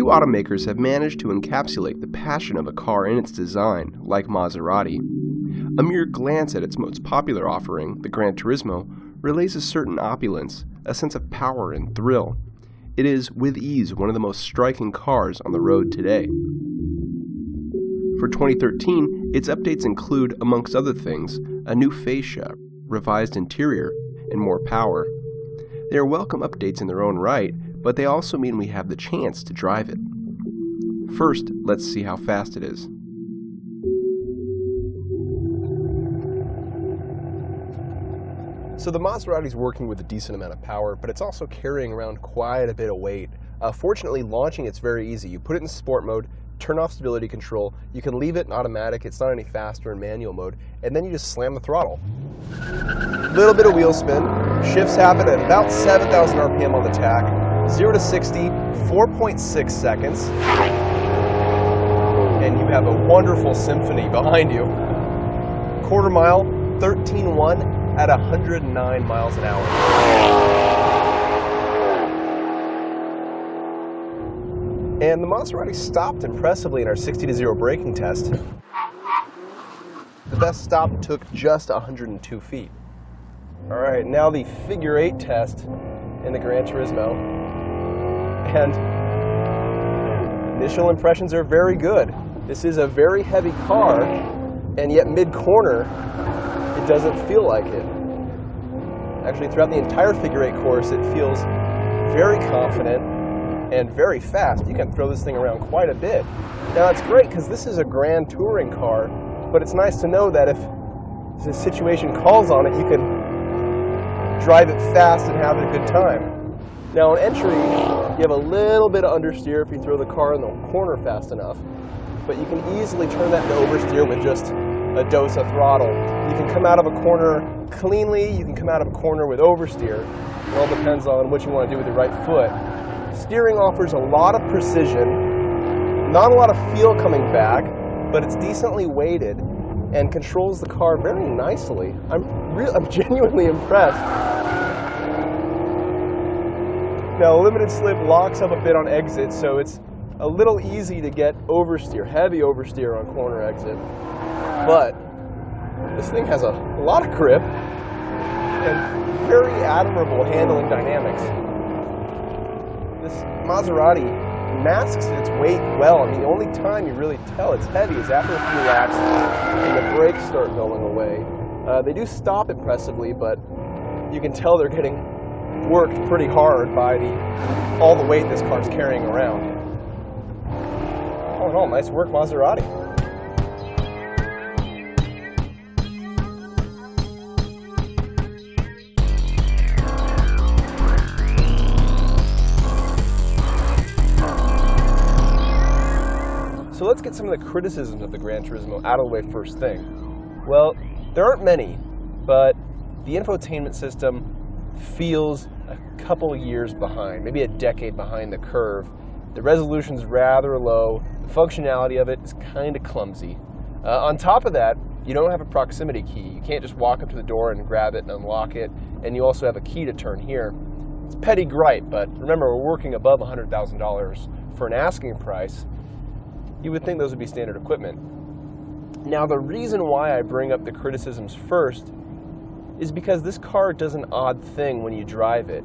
automakers have managed to encapsulate the passion of a car in its design, like Maserati. A mere glance at its most popular offering, the GranTurismo, relays a certain opulence, a sense of power and thrill. It is, with ease, one of the most striking cars on the road today. For 2013, its updates include, amongst other things, a new fascia, revised interior, and more power. They are welcome updates in their own right, but they also mean we have the chance to drive it. First, let's see how fast it is. So the Maserati's working with a decent amount of power, but it's also carrying around quite a bit of weight. Fortunately, launching it's very easy. You put it in sport mode, turn off stability control, you can leave it in automatic, it's not any faster in manual mode, and then you just slam the throttle. Little bit of wheel spin, shifts happen at about 7,000 RPM on the tach, 0 to 60, 4.6 seconds, and you have a wonderful symphony behind you. Quarter mile, 13.1 at 109 miles an hour. And the Maserati stopped impressively in our 60 to 0 braking test. The best stop took just 102 feet. All right, now the figure 8 test in the GranTurismo. And initial impressions are very good. This is a very heavy car, and yet mid-corner, it doesn't feel like it. Actually, throughout the entire figure 8 course, it feels very confident and very fast. You can throw this thing around quite a bit. Now that's great because this is a grand touring car, but it's nice to know that if the situation calls on it, you can drive it fast and have a good time. Now on entry, you have a little bit of understeer if you throw the car in the corner fast enough, but you can easily turn that into oversteer with just a dose of throttle. You can come out of a corner cleanly, you can come out of a corner with oversteer. It all depends on what you want to do with your right foot. Steering offers a lot of precision, not a lot of feel coming back, but it's decently weighted and controls the car very nicely. I'm genuinely impressed. Now, limited slip locks up a bit on exit, so it's a little easy to get oversteer, heavy oversteer on corner exit. But this thing has a lot of grip and very admirable handling dynamics. This Maserati masks its weight well. I mean, the only time you really tell it's heavy is after a few laps and the brakes start going away. They do stop impressively, but you can tell they're getting worked pretty hard by all the weight this car's carrying around. All in all, nice work, Maserati. So let's get some of the criticisms of the GranTurismo out of the way first thing. Well, there aren't many, but the infotainment system feels a couple years behind, maybe a decade behind the curve. The resolution's rather low, the functionality of it is kind of clumsy. On top of that, you don't have a proximity key. You can't just walk up to the door and grab it and unlock it, and you also have a key to turn here. It's petty gripe, but remember, we're working above $100,000 for an asking price. You would think those would be standard equipment. Now, the reason why I bring up the criticisms first is because this car does an odd thing when you drive it.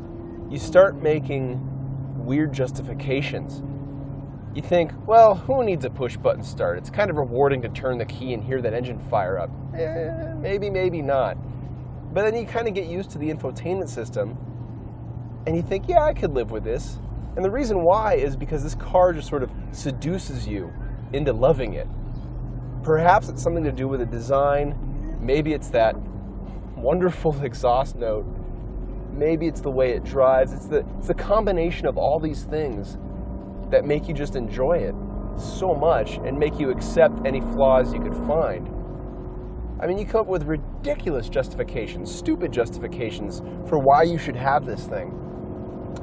You start making weird justifications. You think, well, who needs a push-button start? It's kind of rewarding to turn the key and hear that engine fire up. Maybe, maybe not. But then you kind of get used to the infotainment system, and you think, yeah, I could live with this. And the reason why is because this car just sort of seduces you into loving it. Perhaps it's something to do with the design. Maybe it's that wonderful exhaust note. Maybe it's the way it drives. It's the combination of all these things that make you just enjoy it so much and make you accept any flaws you could find. I mean, you come up with ridiculous justifications, stupid justifications for why you should have this thing.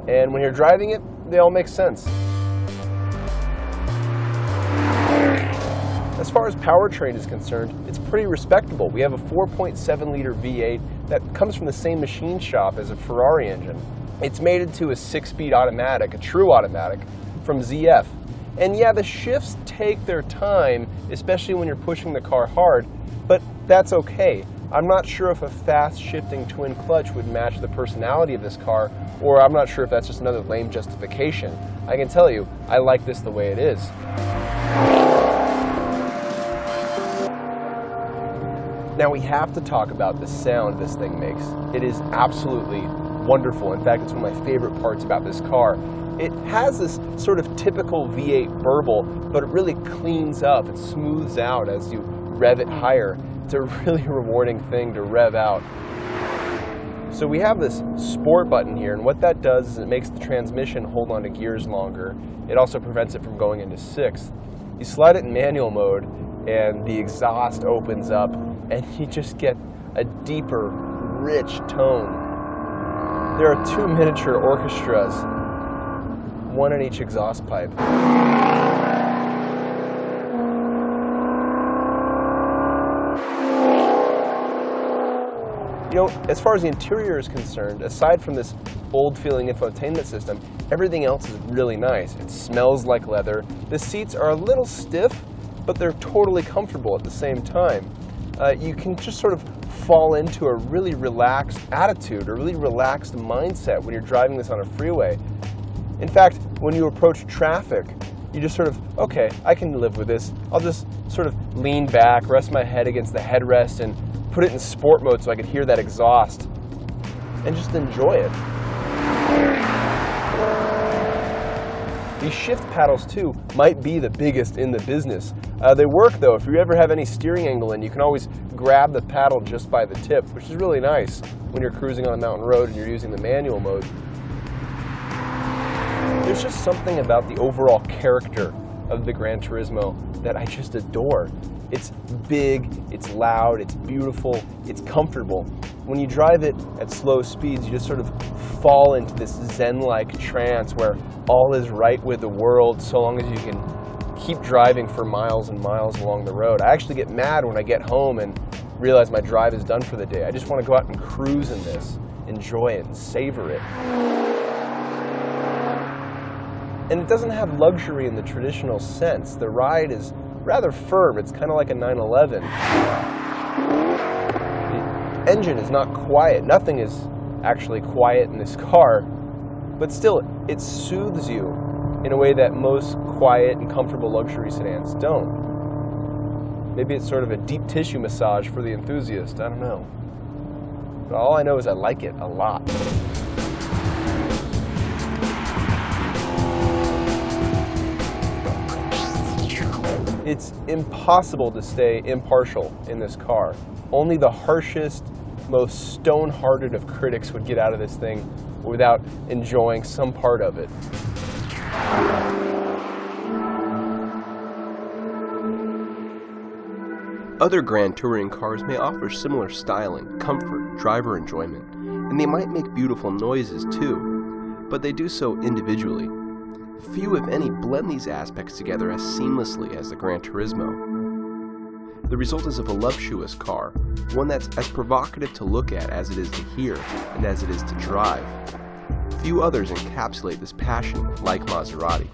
And when you're driving it, they all make sense. As far as powertrain is concerned, it's pretty respectable. We have a 4.7-liter V8 that comes from the same machine shop as a Ferrari engine. It's mated to a 6-speed automatic, a true automatic, from ZF. And yeah, the shifts take their time, especially when you're pushing the car hard, but that's okay. I'm not sure if a fast shifting twin clutch would match the personality of this car, or I'm not sure if that's just another lame justification. I can tell you, I like this the way it is. Now we have to talk about the sound this thing makes. It is absolutely wonderful. In fact, it's one of my favorite parts about this car. It has this sort of typical V8 burble, but it really cleans up. It smooths out as you rev it higher. It's a really rewarding thing to rev out. So we have this sport button here, and what that does is it makes the transmission hold on to gears longer. It also prevents it from going into sixth. You slide it in manual mode, and the exhaust opens up, and you just get a deeper, rich tone. There are two miniature orchestras, one in each exhaust pipe. You know, as far as the interior is concerned, aside from this old-feeling infotainment system, everything else is really nice. It smells like leather. The seats are a little stiff, but they're totally comfortable at the same time. You can just sort of fall into a really relaxed attitude, a really relaxed mindset when you're driving this on a freeway. In fact, when you approach traffic, you just sort of, okay, I can live with this. I'll just sort of lean back, rest my head against the headrest, and put it in sport mode so I could hear that exhaust, and just enjoy it. These shift paddles, too, might be the biggest in the business. They work, though. If you ever have any steering angle in, you can always grab the paddle just by the tip, which is really nice when you're cruising on a mountain road and you're using the manual mode. There's just something about the overall character of the GranTurismo that I just adore. It's big, it's loud, it's beautiful, it's comfortable. When you drive it at slow speeds, you just sort of fall into this zen-like trance where all is right with the world so long as you can keep driving for miles and miles along the road. I actually get mad when I get home and realize my drive is done for the day. I just want to go out and cruise in this, enjoy it, and savor it. And it doesn't have luxury in the traditional sense. The ride is rather firm. It's kind of like a 911. The engine is not quiet. Nothing is actually quiet in this car, but still, it soothes you in a way that most quiet and comfortable luxury sedans don't. Maybe it's sort of a deep tissue massage for the enthusiast. I don't know. But all I know is I like it a lot. It's impossible to stay impartial in this car. Only the harshest, most stone-hearted of critics would get out of this thing without enjoying some part of it. Other Grand Touring cars may offer similar styling, comfort, driver enjoyment, and they might make beautiful noises too, but they do so individually. Few, if any, blend these aspects together as seamlessly as the GranTurismo. The result is a voluptuous car, one that's as provocative to look at as it is to hear and as it is to drive. Few others encapsulate this passion like Maserati.